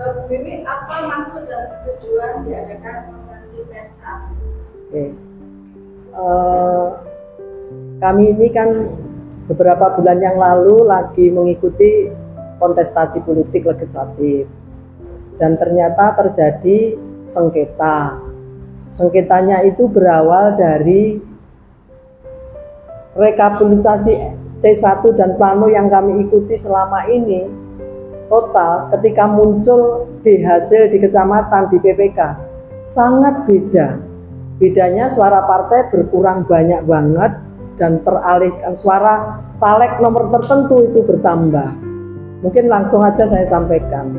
Bu Wiwi, apa maksud dan tujuan diadakan konferensi pers saat ini? Oke. Kami ini kan beberapa bulan yang lalu lagi mengikuti kontestasi politik legislatif dan ternyata terjadi sengketa. Sengketanya itu berawal dari rekapitulasi C1 dan plano yang kami ikuti selama ini. Total ketika muncul di hasil di kecamatan, di PPK, sangat beda. Bedanya suara partai berkurang banyak banget dan teralihkan suara caleg nomor tertentu itu bertambah. Mungkin langsung aja saya sampaikan.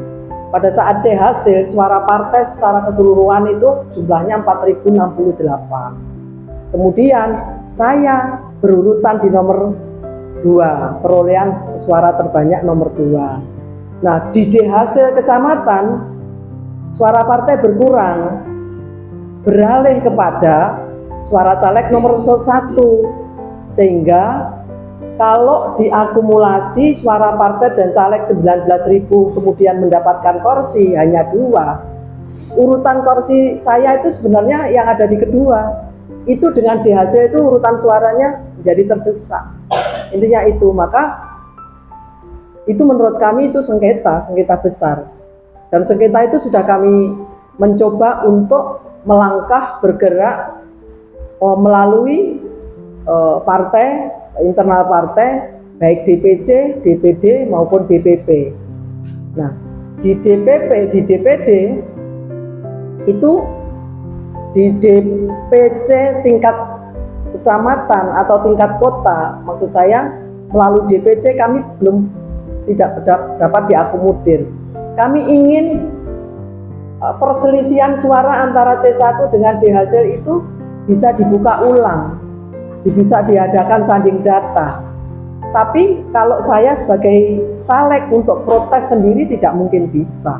Pada saat C hasil, suara partai secara keseluruhan itu jumlahnya 4068. Kemudian saya berurutan di nomor 2, perolehan suara terbanyak nomor 2. Nah, di D hasil kecamatan, suara partai berkurang, beralih kepada suara caleg nomor 1. Sehingga kalau diakumulasi suara partai dan caleg 19.000 kemudian mendapatkan kursi hanya 2, urutan kursi saya itu sebenarnya yang ada di kedua. Itu dengan dihasil itu urutan suaranya jadi terdesak. Intinya itu, maka itu menurut kami itu sengketa besar. Dan sengketa itu sudah kami mencoba untuk melangkah bergerak melalui partai, internal partai, baik DPC, DPD maupun DPP. Nah, di DPD itu di DPC tingkat kecamatan atau tingkat kota, maksud saya melalui DPC kami belum tidak dapat diakomodir. Kami ingin perselisihan suara antara C1 dengan D hasil itu bisa dibuka ulang, bisa diadakan sanding data. Tapi kalau saya sebagai caleg untuk protes sendiri tidak mungkin bisa.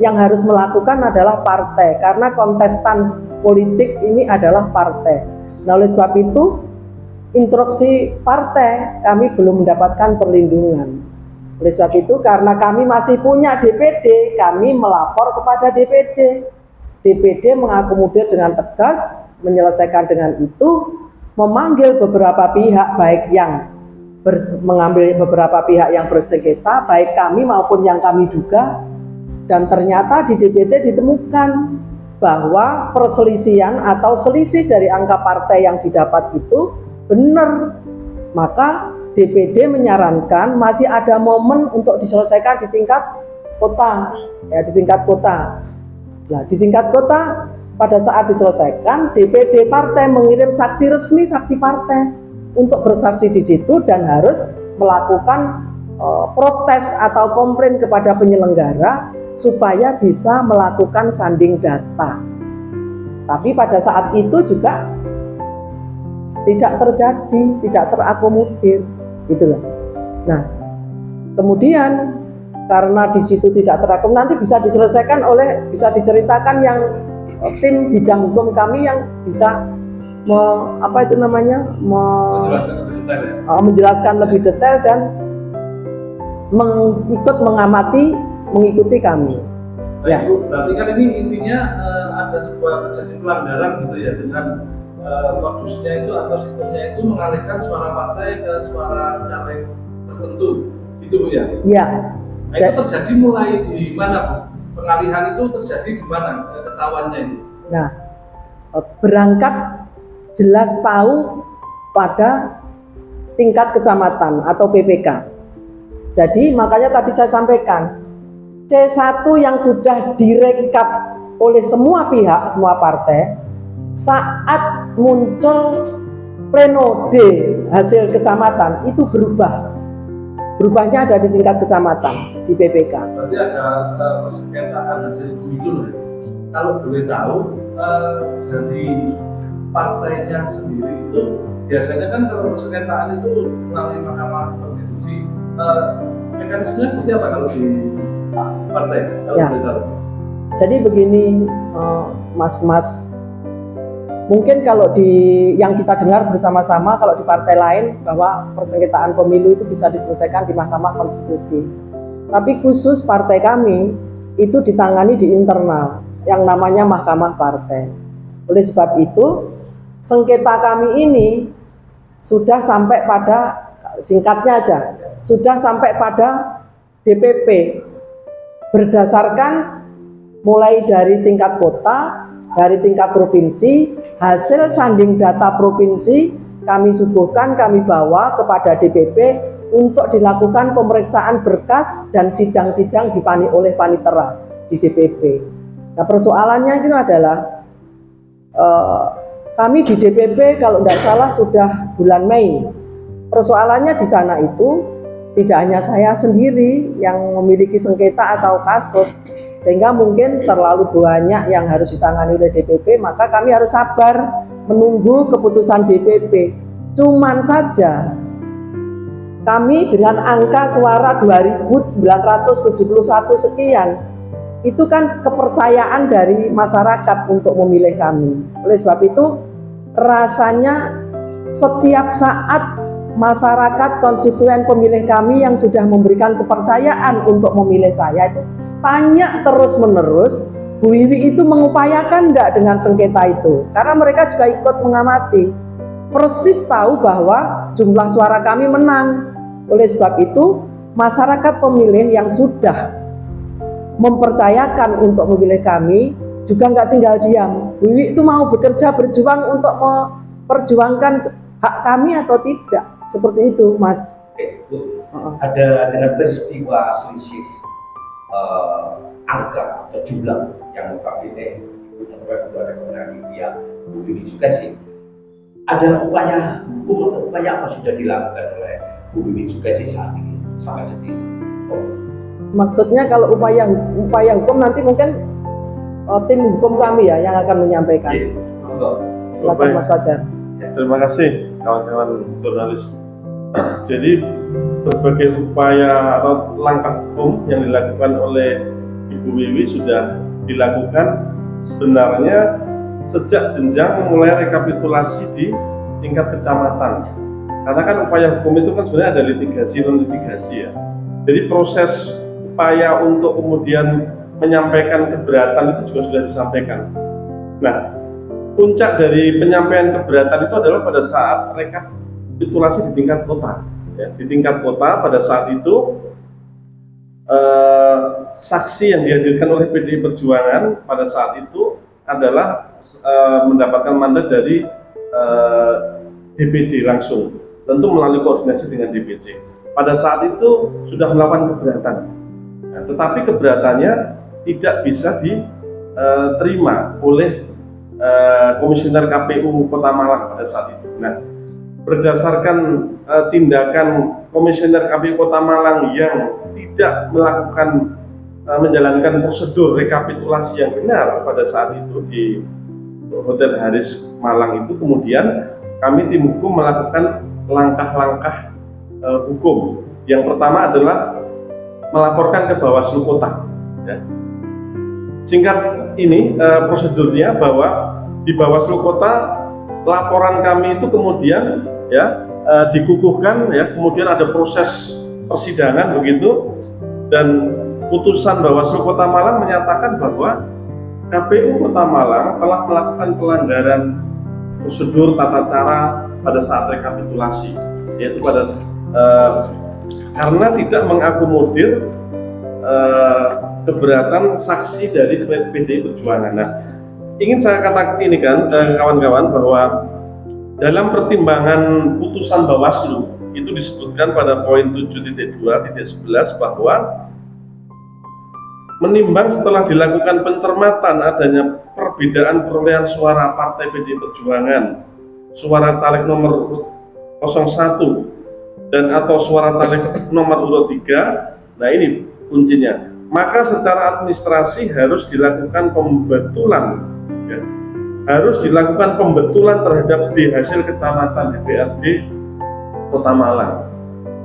Yang harus melakukan adalah partai, karena kontestan politik ini adalah partai. Nah, oleh sebab itu instruksi partai kami belum mendapatkan perlindungan. Oleh sebab itu karena kami masih punya DPD, kami melapor kepada DPD. DPD mengakomodir dengan tegas, menyelesaikan dengan itu, memanggil beberapa pihak, baik yang mengambil beberapa pihak yang bersengketa, baik kami maupun yang kami duga, dan ternyata di DPD ditemukan bahwa perselisihan atau selisih dari angka partai yang didapat itu benar. Maka DPD menyarankan masih ada momen untuk diselesaikan di tingkat kota, ya, di tingkat kota. Nah, di tingkat kota pada saat diselesaikan, DPD partai mengirim saksi resmi, saksi partai untuk bersaksi di situ dan harus melakukan protes atau komplain kepada penyelenggara supaya bisa melakukan sanding data. Tapi pada saat itu juga tidak terjadi, tidak terakomodir, gitulah. Nah, kemudian karena di situ tidak terakomodir, nanti bisa diselesaikan bisa diceritakan yang tim bidang hukum kami yang bisa menjelaskan lebih detail dan mengikuti kami. Baik, ya. Bu, berarti kan ini intinya ada sebuah terjadi pelanggaran gitu ya, dengan modusnya itu atau sistemnya itu mengalihkan suara partai ke suara caleg tertentu, gitu Bu ya? Iya. Nah, itu terjadi mulai di mana Bu? Pengalihan itu terjadi di mana ketahuannya ini? Nah, berangkat jelas tahu pada tingkat kecamatan atau PPK. Jadi makanya tadi saya sampaikan, C1 yang sudah direkap oleh semua pihak, semua partai, saat muncul pleno D hasil kecamatan itu berubah. Berubahnya ada di tingkat kecamatan, di PPK. Berarti ada persengketaan hasil pemilu. Kalau boleh tahu, dari partainya sendiri itu biasanya kan kalau persengketaan itu melalui Mahkamah Konstitusi, mekanismenya seperti apa kalau di partai? Kalau ya. boleh tahu. Jadi begini, Mas, mungkin kalau yang kita dengar bersama-sama kalau di partai lain bahwa persengketaan pemilu itu bisa diselesaikan di Mahkamah Konstitusi. Tapi khusus partai kami itu ditangani di internal yang namanya Mahkamah Partai. Oleh sebab itu, sengketa kami ini sudah sampai pada, singkatnya aja, sudah sampai pada DPP berdasarkan mulai dari tingkat kota, dari tingkat provinsi, hasil sanding data provinsi kami suguhkan, kami bawa kepada DPP untuk dilakukan pemeriksaan berkas dan sidang-sidang oleh panitera di DPP. Nah, persoalannya itu adalah kami di DPP kalau tidak salah sudah bulan Mei. Persoalannya di sana itu tidak hanya saya sendiri yang memiliki sengketa atau kasus, sehingga mungkin terlalu banyak yang harus ditangani oleh DPP, maka kami harus sabar menunggu keputusan DPP. Cuman saja kami dengan angka suara 2.971 sekian, itu kan kepercayaan dari masyarakat untuk memilih kami. Oleh sebab itu rasanya setiap saat masyarakat konstituen pemilih kami yang sudah memberikan kepercayaan untuk memilih saya itu tanya terus menerus, Bu Wiwi itu mengupayakan enggak dengan sengketa itu, karena mereka juga ikut mengamati, persis tahu bahwa jumlah suara kami menang. Oleh sebab itu masyarakat pemilih yang sudah mempercayakan untuk memilih kami juga nggak tinggal diam. Wiwi itu mau bekerja berjuang untuk memperjuangkan hak kami atau tidak, seperti itu, Mas. Oke, Bu. Ada dengan peristiwa selisih angka atau jumlah yang notabene itu ada kemenangan pihak Bu Wiwi juga sih. Ada upaya hukum atau upaya apa sudah dilakukan oleh Bu Wiwi juga sih saat ini sampai detik ini? Maksudnya kalau upaya hukum nanti mungkin tim hukum kami ya yang akan menyampaikan. Silakan Mas Fajar. Terima kasih kawan-kawan jurnalis. Jadi berbagai upaya atau langkah hukum yang dilakukan oleh Ibu Wiwi sudah dilakukan sebenarnya sejak jenjang mulai rekapitulasi di tingkat kecamatan. Karena kan upaya hukum itu kan sebenarnya ada litigasi non litigasi ya. Jadi proses upaya untuk kemudian menyampaikan keberatan itu juga sudah disampaikan. Nah, puncak dari penyampaian keberatan itu adalah pada saat rekapitulasi di tingkat kota. Ya, di tingkat kota pada saat itu saksi yang dihadirkan oleh PDI Perjuangan pada saat itu adalah mendapatkan mandat dari DPD langsung, tentu melalui koordinasi dengan DPC. Pada saat itu sudah melakukan keberatan. Nah, tetapi keberatannya tidak bisa diterima oleh Komisioner KPU Kota Malang pada saat itu. Nah, berdasarkan tindakan Komisioner KPU Kota Malang yang tidak melakukan menjalankan prosedur rekapitulasi yang benar pada saat itu di Hotel Haris Malang itu, kemudian kami tim hukum melakukan langkah-langkah hukum. Yang pertama adalah melaporkan ke Bawaslu Kota. Ya. Singkat ini prosedurnya bahwa di Bawaslu Kota laporan kami itu kemudian ya dikukuhkan, ya, kemudian ada proses persidangan begitu, dan putusan Bawaslu Kota Malang menyatakan bahwa KPU Kota Malang telah melakukan pelanggaran prosedur tata cara pada saat rekapitulasi, yaitu pada karena tidak mengakomodir keberatan saksi dari PDI Perjuangan. Nah, ingin saya katakan ini kan kawan-kawan, bahwa dalam pertimbangan putusan Bawaslu itu disebutkan pada poin 7.2.11 bahwa menimbang setelah dilakukan pencermatan adanya perbedaan perolehan suara Partai PDI Perjuangan, suara caleg nomor 01 dan atau suara caleg nomor urut 3, nah ini kuncinya, maka secara administrasi harus dilakukan pembetulan, ya. Harus dilakukan pembetulan terhadap di hasil kecamatan DPRD Kota Malang.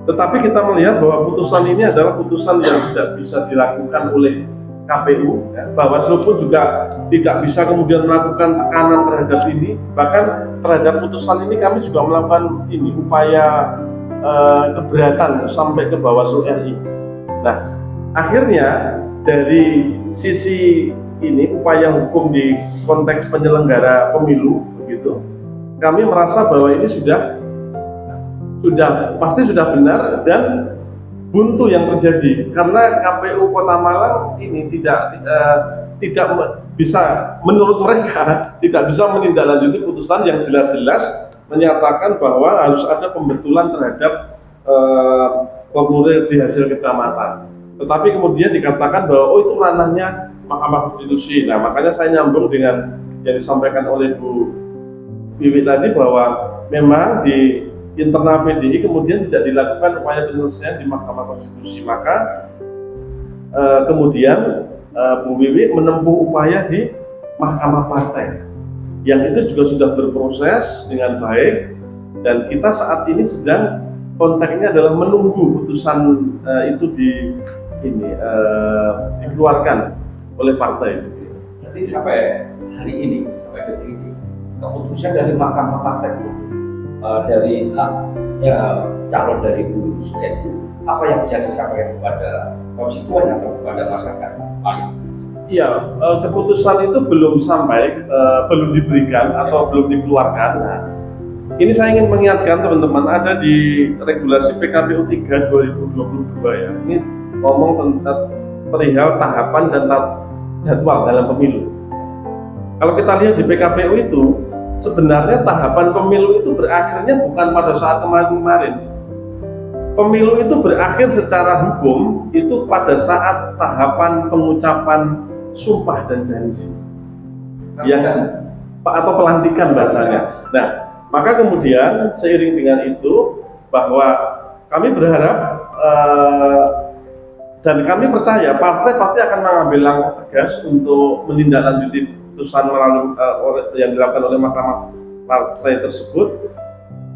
Tetapi kita melihat bahwa putusan ini adalah putusan yang tidak bisa dilakukan oleh KPU, ya. Bawaslu pun juga tidak bisa kemudian melakukan tekanan terhadap ini. Bahkan terhadap putusan ini kami juga melakukan ini upaya keberatan sampai ke Bawaslu RI. Nah, akhirnya dari sisi ini upaya hukum di konteks penyelenggara pemilu begitu, kami merasa bahwa ini sudah pasti sudah benar dan buntu yang terjadi karena KPU Kota Malang ini tidak bisa, menurut mereka tidak bisa menindaklanjuti putusan yang jelas-jelas menyatakan bahwa harus ada pembetulan terhadap formulir di hasil kecamatan. Tetapi kemudian dikatakan bahwa oh itu ranahnya Mahkamah Konstitusi. Nah makanya saya nyambung dengan yang disampaikan oleh Bu Wiwi tadi bahwa memang di internal PDI kemudian tidak dilakukan upaya penyelesaian di Mahkamah Konstitusi, maka kemudian Bu Wiwi menempuh upaya di Mahkamah Partai yang itu juga sudah berproses dengan baik dan kita saat ini sedang konteksnya adalah menunggu putusan itu dikeluarkan oleh partai. Jadi sampai hari ini, sampai detik ini, keputusan dari Mahkamah Partai dari haknya calon dari Bu Sukesi, apa yang bisa disampaikan kepada konstituen atau kepada masyarakat paling? Iya, keputusan itu belum sampai, belum diberikan atau belum dikeluarkan. Nah, ini saya ingin mengingatkan teman-teman, ada di regulasi PKPU 3 2022 ya. Ini ngomong tentang perihal tahapan dan jadwal dalam pemilu. Kalau kita lihat di PKPU itu, sebenarnya tahapan pemilu itu berakhirnya bukan pada saat kemarin-kemarin. Pemilu itu berakhir secara hukum itu pada saat tahapan pengucapan sumpah dan janji, atau pelantikan bahasanya. Nah, maka kemudian seiring dengan itu bahwa kami berharap dan kami percaya partai pasti akan mengambil langkah tegas untuk menindaklanjuti putusan melalui yang dilakukan oleh Mahkamah Partai tersebut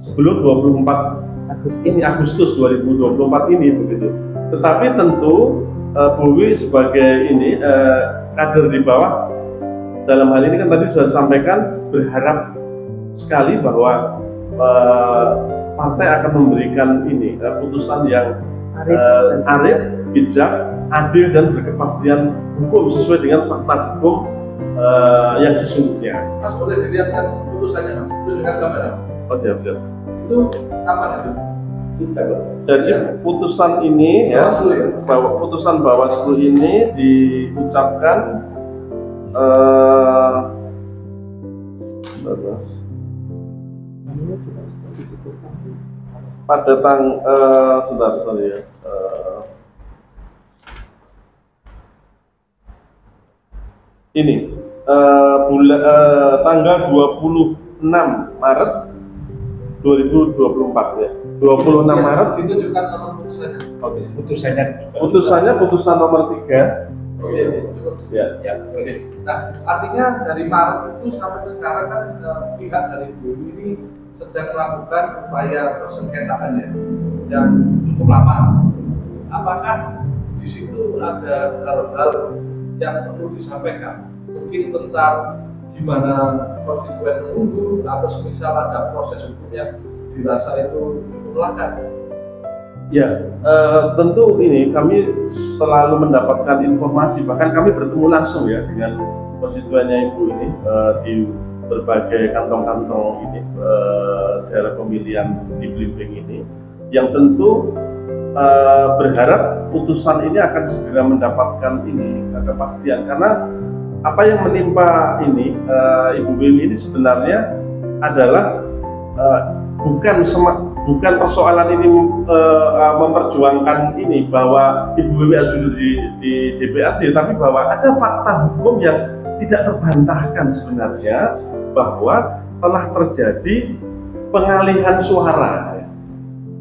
sebelum 24 Agustus 2024 ini begitu. Tetapi tentu Bu Wi sebagai ini kader di bawah dalam hal ini kan tadi sudah disampaikan berharap sekali bahwa partai akan memberikan ini putusan yang arif, bijak, adil dan berkepastian hukum sesuai dengan fakta hukum yang sesungguhnya. Mas boleh dilihatkan putusannya Mas? Itu dengan kamera. Oh siap. Itu kapan itu? Jadi putusan ini bahwa putusan Bawaslu ini diucapkan pada tanggal 26 Maret 2024 ya. 26 Maret ditunjukkan nomor putusannya. Oke. Putusannya Putusan nomor 3. Oke, cukup. Ya. Oke. Nah, artinya dari Maret itu sampai sekarang kan pihak dari Bu ini sedang melakukan upaya persengketaan yang cukup lama. Apakah di situ ada hal-hal yang perlu disampaikan? Mungkin tentang gimana konstituen menunggu atau semisal ada proses hukum yang dirasa itu melanggar. Ya, tentu ini kami selalu mendapatkan informasi, bahkan kami bertemu langsung ya dengan konstituennya Ibu ini di berbagai kantong-kantong ini daerah pemilihan di Blimbing ini, yang tentu berharap putusan ini akan segera mendapatkan ini kepastian, karena apa yang menimpa ini Ibu Wiwi ini sebenarnya adalah bukan persoalan ini memperjuangkan ini bahwa Ibu Wiwi harus duduk di DPRD, tapi bahwa ada fakta hukum yang tidak terbantahkan sebenarnya bahwa telah terjadi pengalihan suara,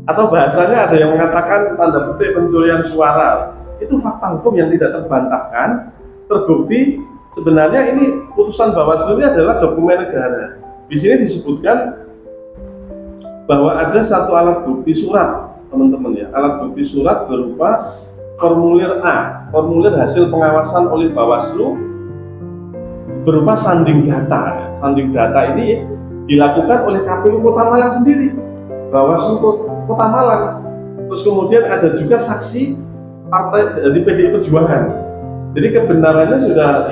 atau bahasanya ada yang mengatakan tanda petik pencurian suara. Itu fakta hukum yang tidak terbantahkan, terbukti. Sebenarnya ini putusan Bawaslu ini adalah dokumen negara. Di sini disebutkan bahwa ada satu alat bukti surat, teman-teman ya. Alat bukti surat berupa formulir A, formulir hasil pengawasan oleh Bawaslu berupa sanding data. Sanding data ini dilakukan oleh KPU Kota Malang sendiri, Bawaslu Kota Malang. Terus kemudian ada juga saksi partai dari PDI Perjuangan. Jadi kebenarannya sudah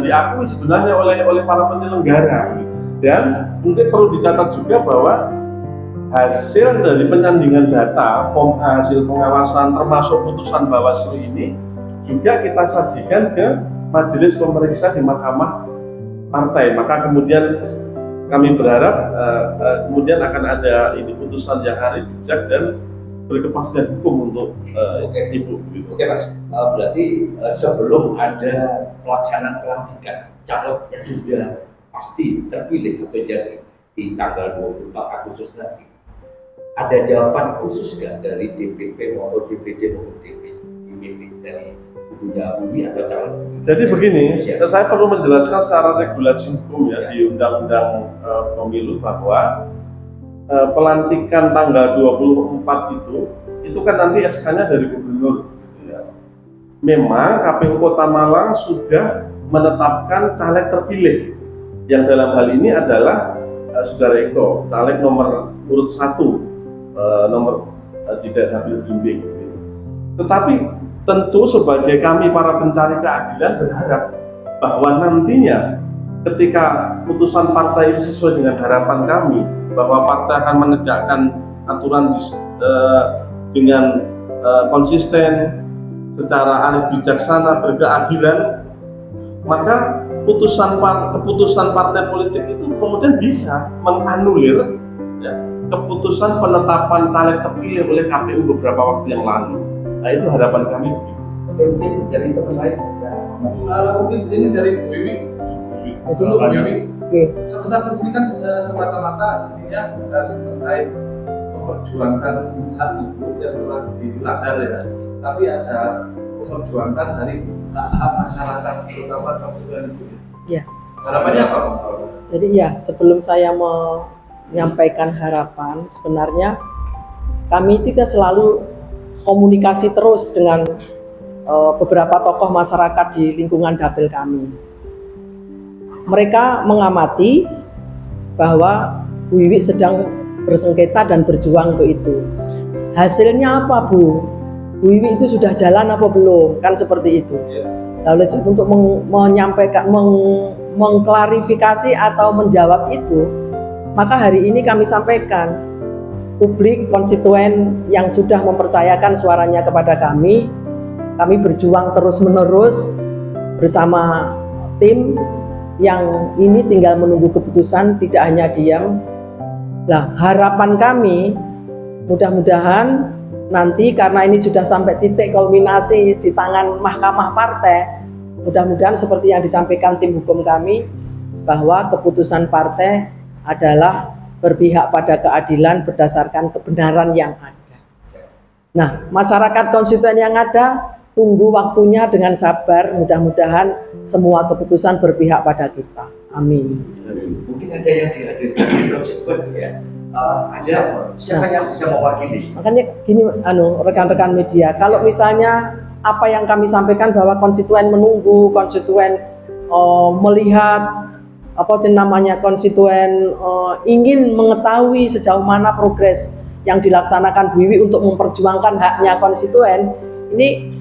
diakui sebenarnya oleh para penyelenggara. Dan mungkin perlu dicatat juga bahwa hasil dari penyandingan data, form A hasil pengawasan termasuk putusan Bawaslu ini juga kita sajikan ke majelis pemeriksa di Mahkamah Partai. Maka kemudian kami berharap kemudian akan ada ini putusan yang hari bijak dan berkepastian hukum untuk Ibu. Oke Mas, berarti sebelum ada pelaksanaan pelantikan calon yang sudah pasti terpilih atau jadi di tanggal 24 Agustus nanti, ada jawaban khusus nggak dari DPP maupun DPD maupun DPD dari ibunya Bumi atau calon? Jadi begini, saya perlu menjelaskan secara regulasi hukum ya di Undang-Undang Pemilu bahwa pelantikan tanggal 24 itu kan nanti SK-nya dari gubernur. Gitu ya. Memang KPU Kota Malang sudah menetapkan caleg terpilih yang dalam hal ini adalah Saudara Eko, caleg nomor urut 1, nomor tidak habil bimbing. Gitu. Tetapi tentu sebagai kami para pencari keadilan berharap bahwa nantinya ketika putusan partai itu sesuai dengan harapan kami bahwa partai akan menegakkan aturan dengan konsisten, secara arif bijaksana, berkeadilan, maka keputusan partai politik itu kemudian bisa menganulir ya, keputusan penetapan caleg terpilih oleh KPU beberapa waktu yang lalu. Nah itu harapan kami. Oke, mungkin dari teman lain. Mungkin ini dari Bu Wiwi. Dulu Bu Wiwi. Sebenarnya ini kan semata-mata intinya dari terkait memperjuangkan hak ibu yang telah dilanggar ya. Tapi ada memperjuangkan dari hak masyarakat terutama konstituen ibu. Ya. Harapannya apa? Jadi ya, sebelum saya menyampaikan harapan, sebenarnya kami tidak selalu komunikasi terus dengan beberapa tokoh masyarakat di lingkungan dapil kami. Mereka mengamati bahwa Bu Wiwi sedang bersengketa dan berjuang untuk itu. Hasilnya apa, Bu? Bu Wiwi itu sudah jalan apa belum? Kan seperti itu. Lalu untuk menyampaikan, mengklarifikasi atau menjawab itu, maka hari ini kami sampaikan publik konstituen yang sudah mempercayakan suaranya kepada kami berjuang terus-menerus bersama tim yang ini tinggal menunggu keputusan, tidak hanya diam. Nah, harapan kami mudah-mudahan nanti karena ini sudah sampai titik kulminasi di tangan Mahkamah Partai, mudah-mudahan seperti yang disampaikan tim hukum kami bahwa keputusan partai adalah berpihak pada keadilan berdasarkan kebenaran yang ada. Nah, masyarakat konstituen yang ada tunggu waktunya dengan sabar, mudah-mudahan semua keputusan berpihak pada kita. Amin. Mungkin ada yang dihadirkan di konstituen ya. Ada siapa yang bisa mewakili? Makanya gini, rekan-rekan media, kalau misalnya apa yang kami sampaikan bahwa konstituen menunggu, konstituen melihat konstituen ingin mengetahui sejauh mana progres yang dilaksanakan Bu Wiwi untuk memperjuangkan haknya konstituen, ini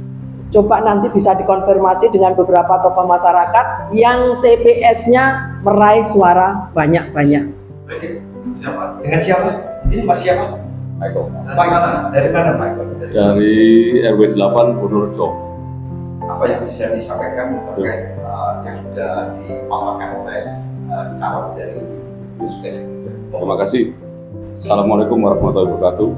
coba nanti bisa dikonfirmasi dengan beberapa tokoh masyarakat yang TPS-nya meraih suara banyak-banyak. Oke, siapa? Dengan siapa? Ini Mas siapa? Pak Eko. Dari mana Pak Eko? Dari RW 8 Purworejo. Apa yang bisa disampaikan terkait yang sudah dipaparkan oleh calon dari Yusukesi? Terima kasih. Assalamualaikum warahmatullahi wabarakatuh.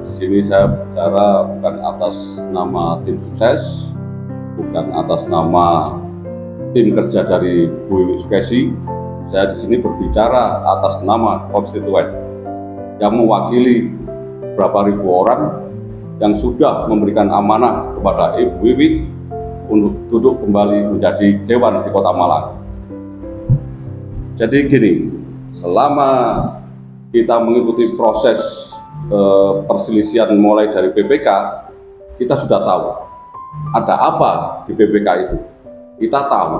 Di sini saya bicara bukan atas nama tim sukses, bukan atas nama tim kerja dari Bu Wiwi Sukesi. Saya di sini berbicara atas nama konstituen yang mewakili berapa ribu orang yang sudah memberikan amanah kepada Ibu Wiwi untuk duduk kembali menjadi Dewan di Kota Malang. Jadi gini, selama kita mengikuti proses perselisihan mulai dari PPK, kita sudah tahu ada apa di PPK itu. Kita tahu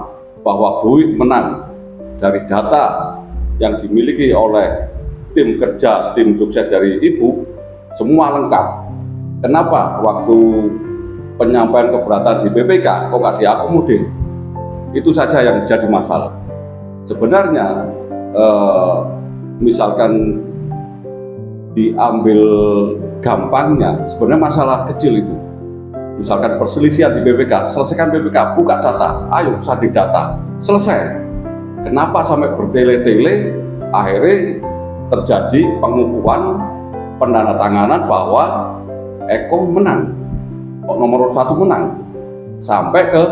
bahwa Bu Wiwi menang dari data yang dimiliki oleh tim kerja, tim sukses dari Ibu, semua lengkap. Kenapa waktu penyampaian keberatan di BPK kok nggak diakomodir. Itu saja yang jadi masalah. Sebenarnya misalkan diambil gampangnya, sebenarnya masalah kecil itu. Misalkan perselisihan di BPK, selesaikan BPK, buka data, ayo sanding data, selesai. Kenapa sampai bertele-tele, akhirnya terjadi pengukuhan, pendandatanganan bahwa Eko menang, nomor 1 menang, sampai ke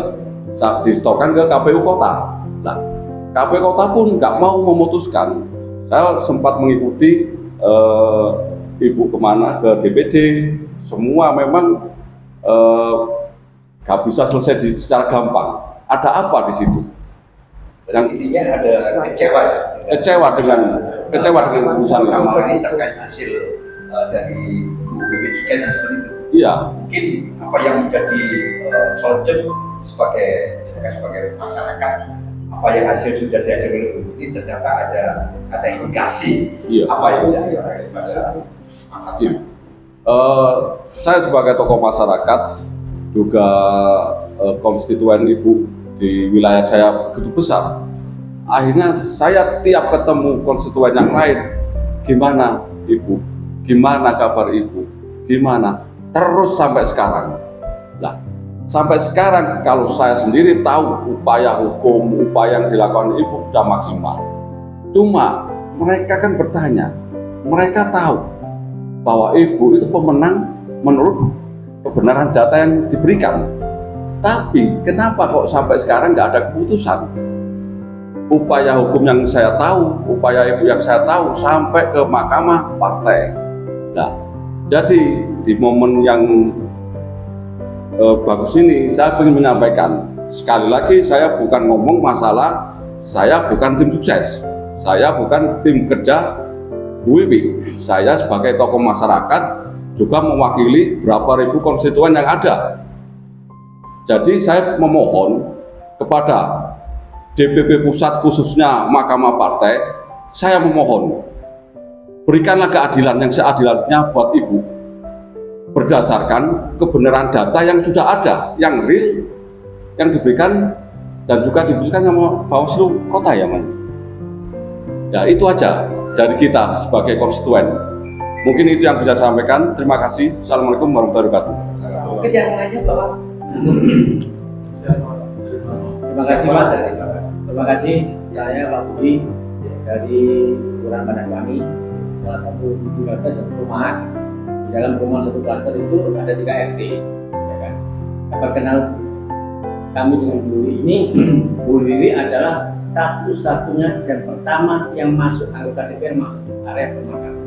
disetorkan ke KPU Kota. Nah, KPU Kota pun nggak mau memutuskan. Saya sempat mengikuti Ibu kemana, ke DPD, semua memang nggak bisa selesai secara gampang. Ada apa di situ? Yang intinya ada kecewa ya? Kecewa dengan keputusan ini terkait hasil dari Bu Wiwit Sukesi seperti itu. Iya. Mungkin apa yang menjadi solusi sebagai masyarakat, apa yang hasil sudah dihasilkan ini ternyata ada indikasi apa yang dihasilkan pada masyarakat. Saya sebagai tokoh masyarakat juga konstituen Ibu di wilayah saya begitu besar. Akhirnya saya tiap ketemu konstituen yang lain, gimana Ibu? Gimana kabar Ibu? Gimana? Terus sampai sekarang. Nah, sampai sekarang kalau saya sendiri tahu upaya hukum, upaya yang dilakukan Ibu sudah maksimal. Cuma mereka kan bertanya, mereka tahu bahwa Ibu itu pemenang menurut kebenaran data yang diberikan. Tapi kenapa kok sampai sekarang nggak ada keputusan? Upaya hukum yang saya tahu, upaya Ibu yang saya tahu sampai ke Mahkamah Partai. Nah, jadi di momen yang bagus ini saya ingin menyampaikan sekali lagi, saya bukan ngomong masalah saya bukan tim sukses, saya bukan tim kerja Bu Wiwit. Saya sebagai tokoh masyarakat juga mewakili berapa ribu konstituen yang ada. Jadi saya memohon kepada DPP Pusat khususnya Mahkamah Partai, saya memohon berikanlah keadilan yang seadil-adilnya buat Ibu berdasarkan kebenaran data yang sudah ada, yang real, yang diberikan dan juga diberikan sama Bawaslu Kota ya, Man. Ya itu aja dari kita sebagai konstituen. Mungkin itu yang bisa saya sampaikan. Terima kasih. Assalamualaikum warahmatullahi wabarakatuh. Mungkin yang lainnya Bapak. Terima kasih Pak. Terima kasih. Saya Pak Budi dari Kelurahan Padang Kami, salah satu perumahan. Di dalam perumahan satu klaster itu ada 3 RT, ya kan. Perkenal kami dengan Bu Wiwit ini, Bu Wiwit adalah satu-satunya dan pertama yang masuk anggota DPR masuk area pemakaman.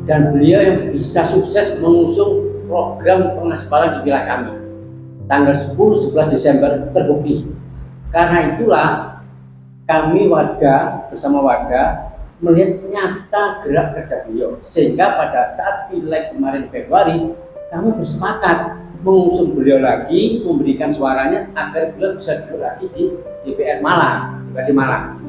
Dan beliau yang bisa sukses mengusung program pengaspalan di wilayah kami. Tanggal 10-11 Desember terbukti. Karena itulah kami warga bersama warga melihat nyata gerak kerja beliau, sehingga pada saat pileg kemarin Februari kami bersepakat mengusung beliau lagi, memberikan suaranya agar beliau bisa duduk lagi di DPR Malang, di Malang.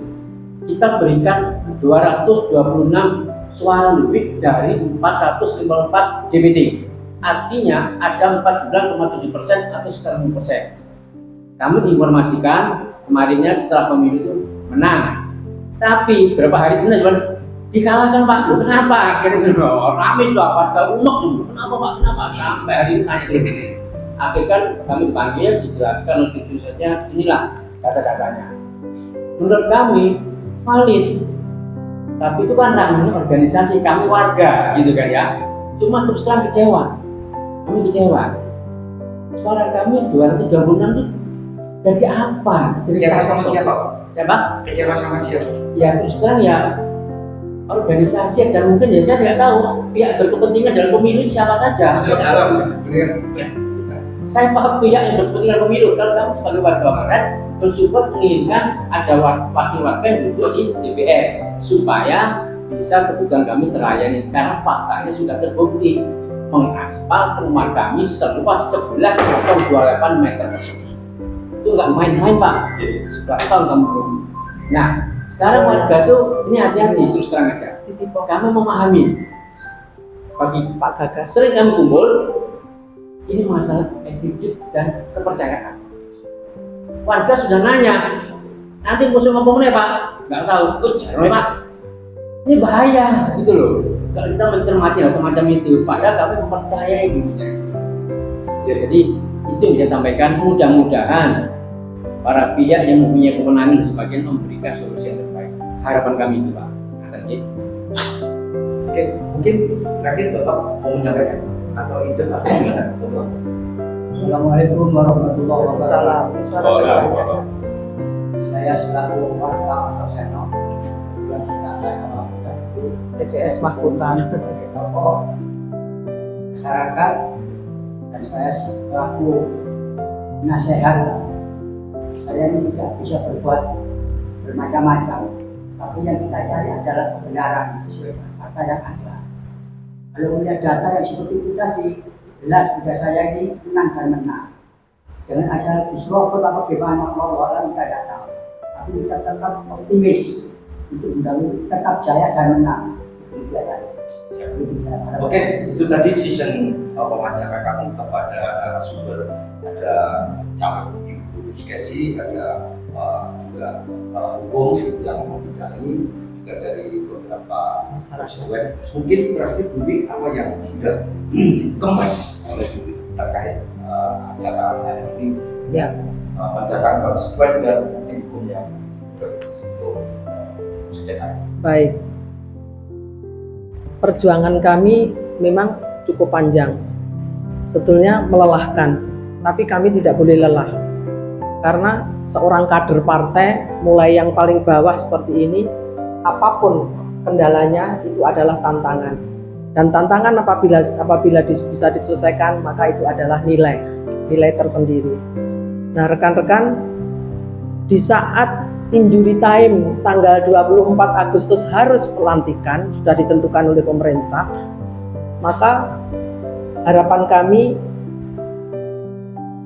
Kita berikan 226 suara lebih dari 454 DPD. Artinya ada 49,7% atau sekitar 6%. Kami diinformasikan kemarinnya setelah pemilu itu menang. Tapi berapa hari kemudian dikalahkan Pak. Loh, kenapa? Akhirnya rame sudah warga unek dulu. Kenapa Pak? Kenapa? Sampai hari ini tanya DPD. Akhirnya kami dipanggil, dijelaskan oleh khususnya inilah kata-katanya. Menurut kami valid. Tapi itu kan ranahnya organisasi, kami warga gitu kan ya. Cuma terus terang kecewa. Kami kecewa. Suara kami 236 itu jadi apa? Kecewa sama siapa Pak? Siapa? Kecewa sama siapa? Ya terus terang ya organisasi dan mungkin ya saya tidak tahu pihak berkepentingan dalam pemilu siapa saja. Saya paham pihak yang berkepentingan pemilu. Kalau kamu sebagai warga masyarakat bersyukur menginginkan ada wakil warga yang duduk di DPR supaya bisa kebutuhan kami terlayani, karena faktanya sudah terbukti mengaspal rumah kami seluas 11,28 meter persegi. Itu nggak main-main Pak, 11 tahun kamu. Nah sekarang warga tuh ini hati-hati terus terang aja. Kami memahami bagi Pak Gagas sering kami kumpul ini masalah attitude dan kepercayaan. Warga sudah nanya, nanti musuh ngomong nih Pak, nggak tahu, jangan Pak, ini bahaya gitu loh. Kalau kita mencermati hal semacam itu, padahal kami mempercayai gitu. Jadi itu yang bisa sampaikan, mudah-mudahan para pihak yang mempunyai kewenangan sebagian memberikan solusi yang terbaik. Harapan kami itu Pak. Oke, mungkin terakhir Bapak mau menyampaikan atau ide atau gimana? Assalamualaikum warahmatullahi wabarakatuh. Salam. Saya selaku warga atau seno yang TPS Mahkota. tokoh masyarakat, dan saya selaku nasihat. Saya ini tidak bisa berbuat bermacam-macam, tapi yang kita cari adalah kebenaran sesuai dengan fakta yang ada. Kalau melihat data yang seperti itu tadi, jelas sudah saya ini menang dan menang. Dengan asal diserobot atau bagaimana Allah kita tidak tahu. Tapi kita tetap optimis untuk tetap jaya dan menang. Oke, itu tadi season wawancara kami kepada narasumber, ada caleg Ibu Sukesi, ada juga hukum yang membidangi, juga dari beberapa masyarakat. Mungkin terakhir Budi, apa yang sudah dikemas oleh Budi terkait acara hari ini yang mendatangkan konstituen dan tim hukum yang untuk sejenak. Baik. Perjuangan kami memang cukup panjang. Sebetulnya melelahkan, tapi kami tidak boleh lelah. Karena seorang kader partai, mulai yang paling bawah seperti ini, apapun kendalanya itu adalah tantangan. Dan tantangan apabila bisa diselesaikan, maka itu adalah nilai tersendiri. Nah, rekan-rekan, di saat injury time tanggal 24 Agustus harus pelantikan, sudah ditentukan oleh pemerintah, maka harapan kami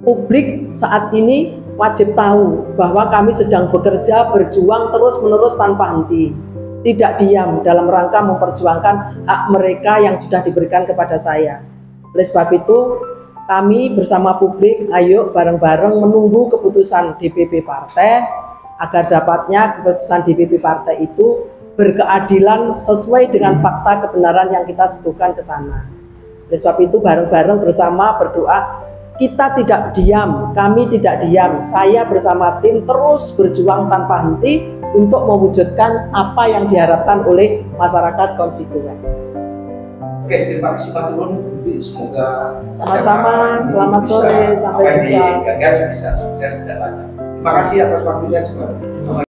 publik saat ini wajib tahu bahwa kami sedang bekerja, berjuang terus-menerus tanpa henti, tidak diam dalam rangka memperjuangkan hak mereka yang sudah diberikan kepada saya. Oleh sebab itu, kami bersama publik, ayo bareng-bareng menunggu keputusan DPP partai, agar dapatnya keputusan DPP partai itu berkeadilan sesuai dengan fakta kebenaran yang kita sebutkan ke sana. Oleh sebab itu bareng-bareng bersama berdoa, kita tidak diam, kami tidak diam, saya bersama tim terus berjuang tanpa henti untuk mewujudkan apa yang diharapkan oleh masyarakat konstituen. Oke, terima kasih Pak Turun. Semoga sama-sama, selamat sore, sampai jumpa. Gagas bisa sukses dan lancar. Terima kasih atas waktunya semua.